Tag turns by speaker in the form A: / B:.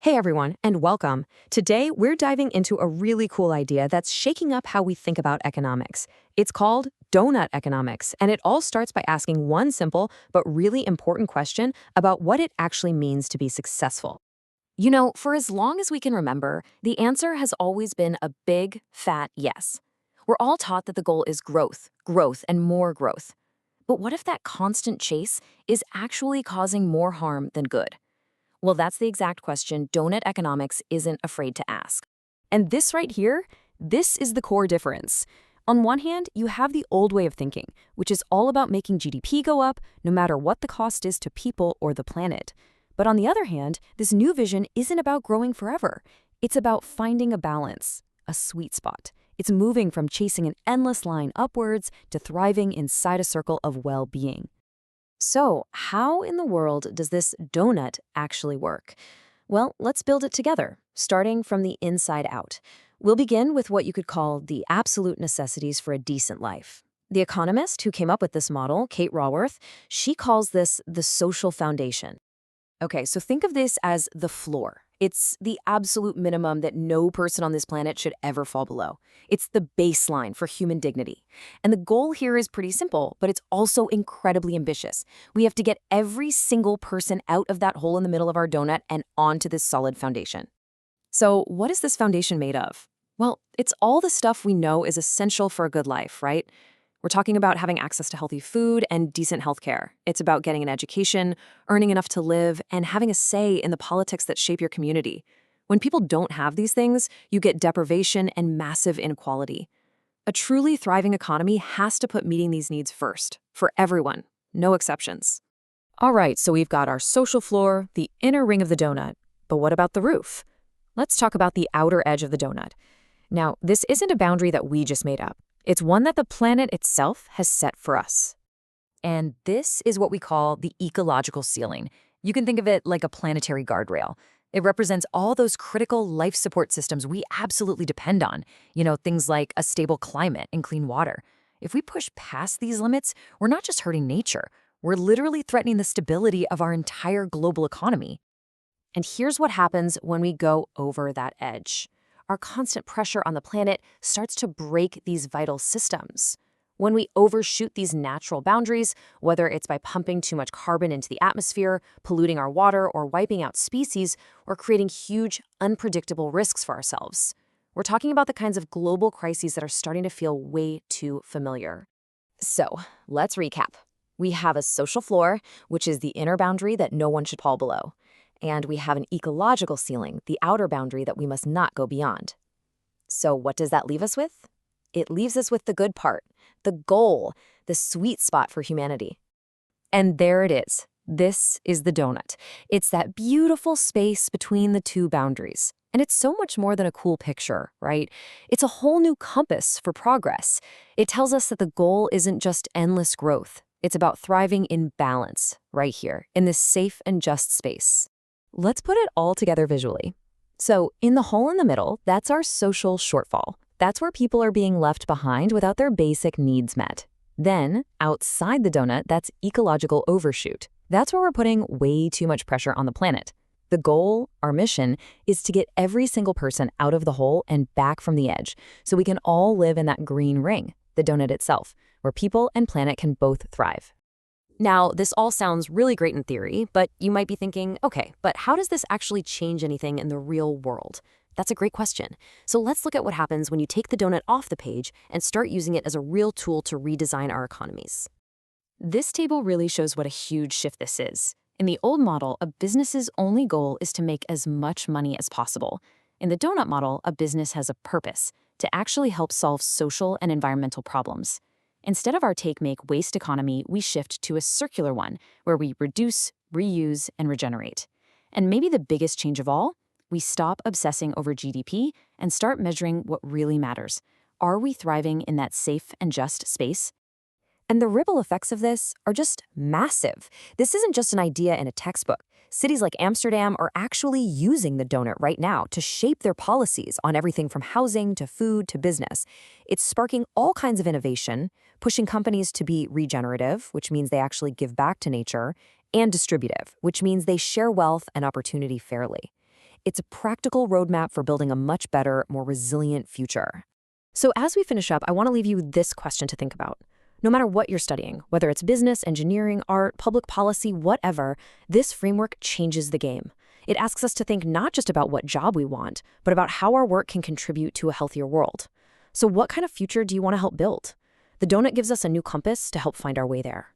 A: Hey everyone, and welcome. Today, we're diving into a really cool idea that's shaking up how we think about economics. It's called Doughnut Economics, and it all starts by asking one simple but really important question about what it actually means to be successful. For as long as we can remember, the answer has always been a big, fat yes. We're all taught that the goal is growth, growth, and more growth. But what if that constant chase is actually causing more harm than good? Well, that's the exact question Doughnut Economics isn't afraid to ask. And this right here, this is the core difference. On one hand, you have the old way of thinking, which is all about making GDP go up no matter what the cost is to people or the planet. But on the other hand, this new vision isn't about growing forever. It's about finding a balance, a sweet spot. It's moving from chasing an endless line upwards to thriving inside a circle of well-being. So, how in the world does this donut actually work? Well, let's build it together, starting from the inside out. We'll begin with what you could call the absolute necessities for a decent life. The economist who came up with this model, Kate Raworth, she calls this the social foundation. Okay, so think of this as the floor. It's the absolute minimum that no person on this planet should ever fall below. It's the baseline for human dignity. And the goal here is pretty simple, but it's also incredibly ambitious. We have to get every single person out of that hole in the middle of our donut and onto this solid foundation. So, what is this foundation made of? Well, it's all the stuff we know is essential for a good life, right? We're talking about having access to healthy food and decent healthcare. It's about getting an education, earning enough to live, and having a say in the politics that shape your community. When people don't have these things, you get deprivation and massive inequality. A truly thriving economy has to put meeting these needs first, for everyone, no exceptions. All right, so we've got our social floor, the inner ring of the donut. But what about the roof? Let's talk about the outer edge of the donut. Now, this isn't a boundary that we just made up. It's one that the planet itself has set for us. And this is what we call the ecological ceiling. You can think of it like a planetary guardrail. It represents all those critical life support systems we absolutely depend on. Things like a stable climate and clean water. If we push past these limits, we're not just hurting nature. We're literally threatening the stability of our entire global economy. And here's what happens when we go over that edge. Our constant pressure on the planet starts to break these vital systems. When we overshoot these natural boundaries, whether it's by pumping too much carbon into the atmosphere, polluting our water, or wiping out species, we're creating huge, unpredictable risks for ourselves. We're talking about the kinds of global crises that are starting to feel way too familiar. So, let's recap. We have a social floor, which is the inner boundary that no one should fall below. And we have an ecological ceiling, the outer boundary that we must not go beyond. So what does that leave us with? It leaves us with the good part, the goal, the sweet spot for humanity. And there it is. This is the donut. It's that beautiful space between the two boundaries. And it's so much more than a cool picture, right? It's a whole new compass for progress. It tells us that the goal isn't just endless growth. It's about thriving in balance, right here, in this safe and just space. Let's put it all together visually. So, in the hole in the middle, that's our social shortfall. That's where people are being left behind without their basic needs met. Then, outside the donut, that's ecological overshoot. That's where we're putting way too much pressure on the planet. The goal, our mission, is to get every single person out of the hole and back from the edge, so we can all live in that green ring, the donut itself, where people and planet can both thrive. Now, this all sounds really great in theory, but you might be thinking, okay, but how does this actually change anything in the real world? That's a great question. So let's look at what happens when you take the donut off the page and start using it as a real tool to redesign our economies. This table really shows what a huge shift this is. In the old model, a business's only goal is to make as much money as possible. In the donut model, a business has a purpose, to actually help solve social and environmental problems. Instead of our take-make-waste economy, we shift to a circular one, where we reduce, reuse, and regenerate. And maybe the biggest change of all, we stop obsessing over GDP and start measuring what really matters. Are we thriving in that safe and just space? And the ripple effects of this are just massive. This isn't just an idea in a textbook. Cities like Amsterdam are actually using the donut right now to shape their policies on everything from housing to food to business. It's sparking all kinds of innovation, pushing companies to be regenerative, which means they actually give back to nature, and distributive, which means they share wealth and opportunity fairly. It's a practical roadmap for building a much better, more resilient future. So as we finish up, I want to leave you this question to think about. No matter what you're studying, whether it's business, engineering, art, public policy, whatever, this framework changes the game. It asks us to think not just about what job we want, but about how our work can contribute to a healthier world. So what kind of future do you want to help build? The donut gives us a new compass to help find our way there.